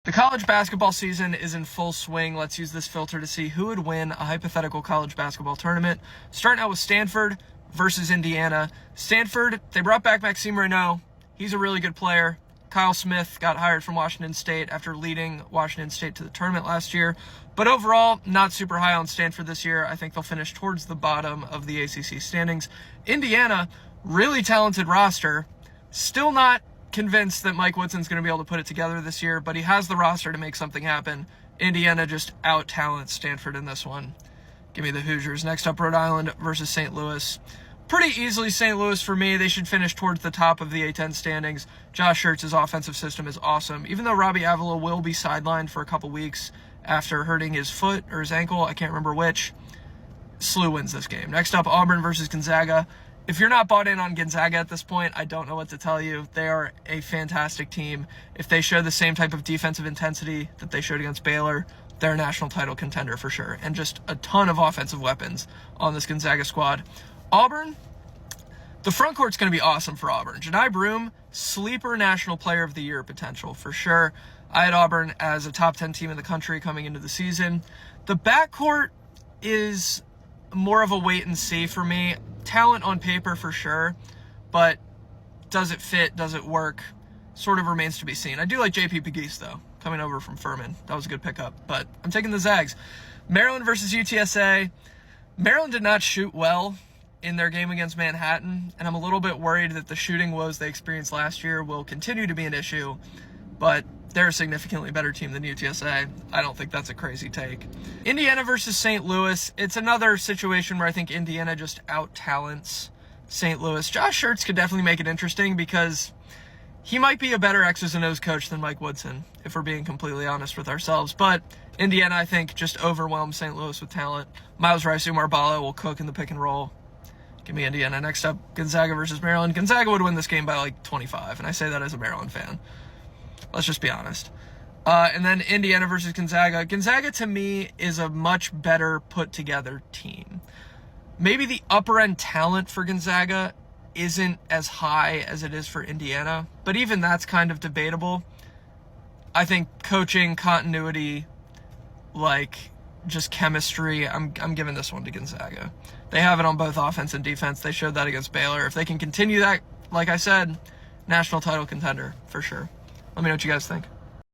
The college basketball season is in full swing. Let's use this filter to see who would win a hypothetical college basketball tournament. Starting out with Stanford versus Indiana. Stanford, they brought back Maxime Renaud. He's a really good player. Kyle Smith got hired from Washington State after leading Washington State to the tournament last year. But overall, not super high on Stanford this year. I think they'll finish towards the bottom of the ACC standings. Indiana, really talented roster. Still not convinced that Mike Woodson's going to be able to put it together this year, but he has the roster to make something happen. Indiana just out-talents Stanford in this one. Give me the Hoosiers. Next up, Rhode Island versus St. Louis. Pretty easily St. Louis for me. They should finish towards the top of the A-10 standings. Josh Schertz's offensive system is awesome. Even though Robbie Avila will be sidelined for a couple weeks after hurting his foot or his ankle, I can't remember which, SLU wins this game. Next up, Auburn versus Gonzaga. If you're not bought in on Gonzaga at this point, I don't know what to tell you. They are a fantastic team. If they show the same type of defensive intensity that they showed against Baylor, they're a national title contender for sure. And just a ton of offensive weapons on this Gonzaga squad. Auburn, the front court's going to be awesome for Auburn. Jani Broome, sleeper national player of the year potential for sure. I had Auburn as a top 10 team in the country coming into the season. The backcourt is more of a wait and see for me. Talent on paper for sure, but does it fit? Does it work? Sort of remains to be seen. I do like JP Pegues though, coming over from Furman. That was a good pickup, but I'm taking the Zags. Maryland versus UTSA. Maryland did not shoot well in their game against Manhattan, and I'm a little bit worried that the shooting woes they experienced last year will continue to be an issue, but they're a significantly better team than UTSA. I don't think that's a crazy take. Indiana versus St. Louis. It's another situation where I think Indiana just out-talents St. Louis. Josh Schertz could definitely make it interesting because he might be a better X's and O's coach than Mike Woodson, if we're being completely honest with ourselves. But Indiana, I think, just overwhelms St. Louis with talent. Miles Rice-Umar-Bala will cook in the pick and roll. Give me Indiana. Next up, Gonzaga versus Maryland. Gonzaga would win this game by like 25, and I say that as a Maryland fan. Let's just be honest. And then Indiana versus Gonzaga. Gonzaga, to me, is a much better put-together team. Maybe the upper-end talent for Gonzaga isn't as high as it is for Indiana, but even that's kind of debatable. I think coaching, continuity, like just chemistry, I'm giving this one to Gonzaga. They have it on both offense and defense. They showed that against Baylor. If they can continue that, like I said, national title contender for sure. Let me know what you guys think.